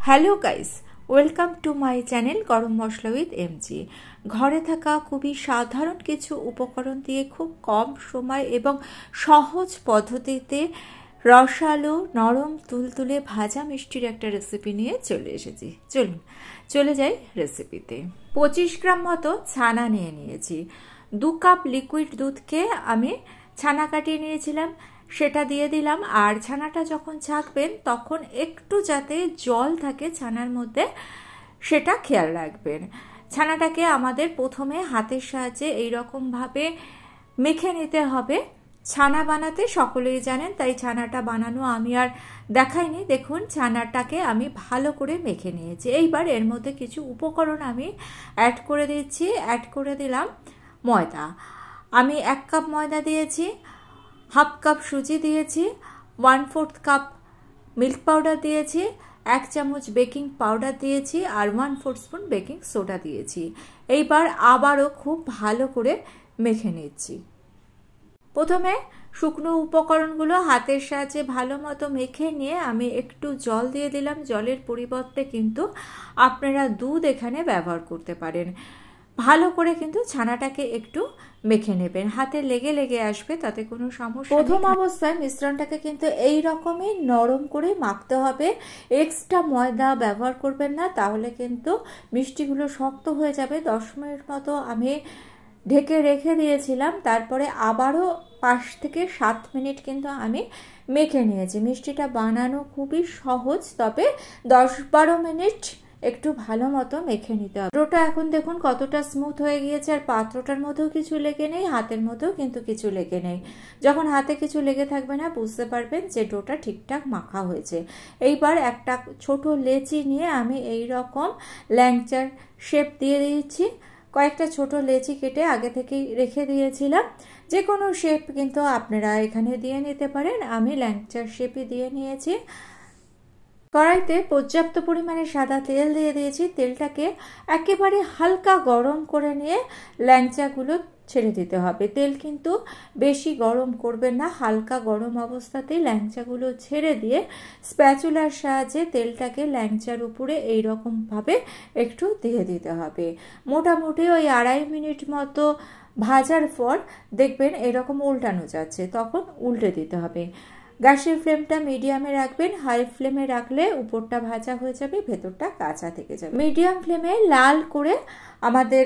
Hello guys, welcome to my channel গরম মশলা with MG. ঘরে থাকা খুবই সাধারণ কিছু উপকরণ দিয়ে খুব কম সময় এবং সহজ পদ্ধতিতে রসালো নরম তুলতুলে ভাজা মিষ্টির একটা রেসিপি নিয়ে চলে এসেছি। চলুন চলে যাই রেসিপিতে। 25 গ্রাম মতো ছানা নিয়ে নিয়েছি। 2 কাপ লিকুইড দুধকে আমি ছানা কাটিয়ে নিয়েছিলাম, সেটা দিয়ে দিলাম। আর ছানাটা যখন ছাঁকবেন তখন একটু যাতে জল থাকে ছানার মধ্যে সেটা খেয়াল রাখবেন। ছানাটাকে আমাদের প্রথমে হাতের সাহায্যে এইরকমভাবে মেখে নিতে হবে। ছানা বানাতে সকলেই জানেন, তাই ছানাটা বানানো আমি আর দেখাইনি। দেখুন ছানাটাকে আমি ভালো করে মেখে নিয়েছি। এইবার এর মধ্যে কিছু উপকরণ আমি অ্যাড করে দিচ্ছি। অ্যাড করে দিলাম ময়দা। আমি 1 কাপ ময়দা দিয়েছি, 1/2 কাপ সুজি দিয়েছি, 1/4 কাপ মিল্ক পাউডার দিয়েছি, 1 চামচ বেকিং পাউডার দিয়েছি আর 1/4 স্পুন বেকিং সোডা দিয়েছি। এইবার আবারও খুব ভালো করে মেখে নিচ্ছি। প্রথমে শুকনো উপকরণগুলো হাতের সাহায্যে ভালো মতো মেখে নিয়ে আমি একটু জল দিয়ে দিলাম। জলের পরিবর্তে কিন্তু আপনারা দুধ এখানে ব্যবহার করতে পারেন। ভালো করে কিন্তু ছানাটাকে একটু মেখে নেবেন, হাতে লেগে লেগে আসবে, তাতে কোনো সমস্যা। প্রথম অবস্থায় মিশ্রণটাকে কিন্তু এই রকমই নরম করে মাখতে হবে। এক্সট্রা ময়দা ব্যবহার করবেন না, তাহলে কিন্তু মিষ্টিগুলো শক্ত হয়ে যাবে। 10 মিনিট মতো আমি ঢেকে রেখে দিয়েছিলাম, তারপরে আবারও 5 থেকে 7 মিনিট কিন্তু আমি মেখে নিয়েছি। মিষ্টিটা বানানো খুবই সহজ, তবে 10-12 মিনিট একটু ভালো মতো মেখে নিতে হবে। ডোটা এখন দেখুন কতটা স্মুথ হয়ে গিয়েছে, আর পাত্রটার মধ্যেও কিছু লেগে নেই, হাতের মধ্যেও কিন্তু কিছু লেগে নেই। যখন হাতে কিছু লেগে থাকবে না বুঝতে পারবেন যে ডোটা ঠিকঠাক মাখা হয়েছে। এইবার একটা ছোট লেচি নিয়ে আমি এই রকম ল্যাংচার শেপ দিয়ে দিয়েছি। কয়েকটা ছোট লেচি কেটে আগে থেকেই রেখে দিয়েছিলাম। যে কোনো শেপ কিন্তু আপনারা এখানে দিয়ে নিতে পারেন। আমি ল্যাংচার শেপই দিয়ে নিয়েছি। কড়াইতে পর্যাপ্ত পরিমাণে সাদা তেল দিয়ে দিয়েছি। তেলটাকে একেবারে হালকা গরম করে নিয়ে ল্যাংচাগুলো ছেড়ে দিতে হবে। তেল কিন্তু বেশি গরম করবেন না, হালকা গরম অবস্থাতেই ল্যাংচাগুলো ছেড়ে দিয়ে স্প্যাচুলার সাহায্যে তেলটাকে ল্যাংচার উপরে এইরকমভাবে একটু দিয়ে দিতে হবে। মোটামুটি ওই 2.5 মিনিট মতো ভাজার পর দেখবেন এরকম উল্টানো যাচ্ছে, তখন উল্টে দিতে হবে। গ্যাসের ফ্লেমটা মিডিয়ামে রাখবেন। হাই ফ্লেমে রাখলে উপরটা ভাজা হয়ে যাবে, ভেতরটা কাঁচা থেকে যাবে। মিডিয়াম ফ্লেমে লাল করে আমাদের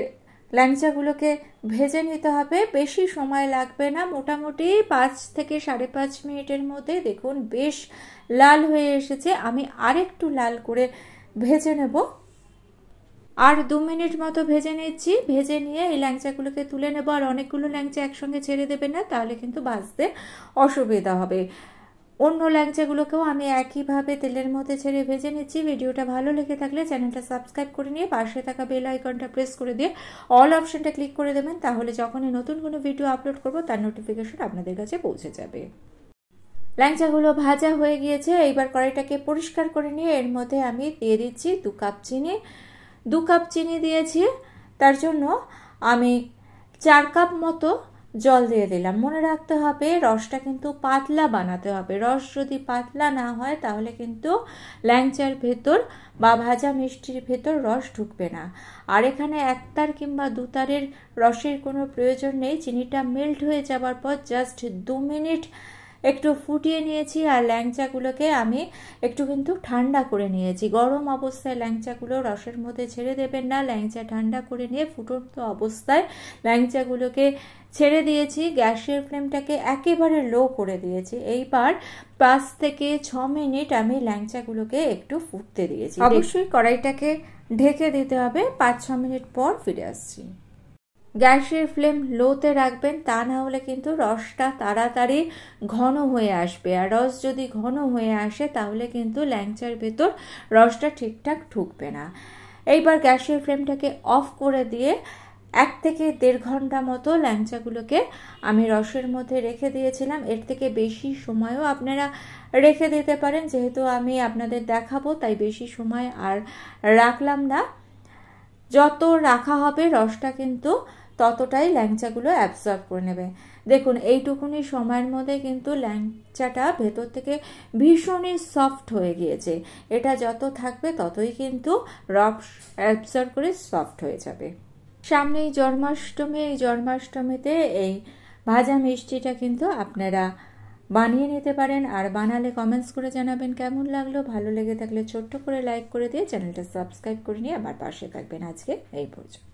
ল্যাংচাগুলোকে ভেজে নিতে হবে। বেশি সময় লাগবে না, মোটামুটি 5 থেকে 5.5 মিনিটের মধ্যে দেখুন বেশ লাল হয়ে এসেছে। আমি আরেকটু লাল করে ভেজে নেব। আর 2 মিনিট মতো ভেজে নিচ্ছি। ভেজে নিয়ে এই ল্যাংচাগুলোকে তুলে নেব। আর অনেকগুলো ল্যাংচা একসঙ্গে ছেড়ে দেবেন না, তাহলে কিন্তু ভাজতে অসুবিধা হবে। অন্য ল্যাংচাগুলোকেও আমি একইভাবে তেলের মধ্যে ছেড়ে ভেজে নিচ্ছি। ভিডিওটা ভালো লেগে থাকলে চ্যানেলটা সাবস্ক্রাইব করে নিয়ে পাশে থাকা বেল আইকনটা প্রেস করে দিয়ে অল অপশনটা ক্লিক করে দেবেন, তাহলে যখনই নতুন কোনো ভিডিও আপলোড করব তার নোটিফিকেশন আপনাদের কাছে পৌঁছে যাবে। ল্যাংচাগুলো ভাজা হয়ে গিয়েছে। এইবার কড়াইটাকে পরিষ্কার করে নিয়ে এর মধ্যে আমি দিয়ে দিচ্ছি 2 কাপ চিনি। 2 কাপ চিনি দিয়েছি, তার জন্য আমি 4 কাপ মতো জল দিয়ে দিলাম। মনে রাখতে হবে রসটা কিন্তু পাতলা বানাতে হবে। রস যদি পাতলা না হয় তাহলে কিন্তু ল্যাংচার ভেতর বা ভাজা মিষ্টির ভেতর রস ঢুকবে না। আর এখানে 1 তার কিংবা 2 তারের রসের কোনো প্রয়োজন নেই। চিনিটা মেল্ট হয়ে যাবার পর জাস্ট 2 মিনিট একটু ফুটিয়ে নিয়েছি। আর ল্যাংচাগুলোকে আমি একটু কিন্তু ঠান্ডা করে নিয়েছি। গরম অবস্থায় ল্যাংচাগুলো রসের মধ্যে ছেড়ে দেবেন না, ল্যাংচা ঠান্ডা করে নিয়ে ফুটন্ত অবস্থায় ল্যাংচাগুলোকে ছেড়ে দিয়েছি। গ্যাসের ফ্লেমটাকে একেবারে লো করে দিয়েছি। এইবার 5 থেকে 6 মিনিট আমি ল্যাংচাগুলোকে একটু ফুটতে দিয়েছি। অবশ্যই কড়াইটাকে ঢেকে দিতে হবে। 5-6 মিনিট পর ফিরে আসছি। গ্যাসের ফ্লেম লোতে রাখবেন, তা না হলে কিন্তু রসটা তাড়াতাড়ি ঘন হয়ে আসবে। আর রস যদি ঘন হয়ে আসে তাহলে কিন্তু ল্যাংচার ভেতর রসটা ঠিকঠাক ঢুকবে না। এইবার গ্যাসের ফ্লেমটাকে অফ করে দিয়ে 1 থেকে 1.5 ঘন্টা মতো ল্যাংচাগুলোকে আমি রসের মধ্যে রেখে দিয়েছিলাম। এর থেকে বেশি সময়ও আপনারা রেখে দিতে পারেন, যেহেতু আমি আপনাদের দেখাবো তাই বেশি সময় আর রাখলাম না। যত রাখা হবে রসটা কিন্তু ততটাই ল্যাংচাগুলো অ্যাবজর্ব করে নেবে। দেখুন এইটুকুনি সময়ের মধ্যে কিন্তু ল্যাংচাটা ভেতর থেকে ভীষণই সফট হয়ে গিয়েছে। এটা যত থাকবে ততই কিন্তু রস অ্যাবসর্ব করে সফট হয়ে যাবে। সামনেই জন্মাষ্টমী, এই জন্মাষ্টমীতে এই ভাজা মিষ্টিটা কিন্তু আপনারা বানিয়ে নিতে পারেন। আর বানালে কমেন্টস করে জানাবেন কেমন লাগলো। ভালো লেগে থাকলে ছোট্ট করে লাইক করে দিয়ে চ্যানেলটা সাবস্ক্রাইব করে নিয়ে আমার পাশে থাকবেন। আজকে এই পর্যন্ত।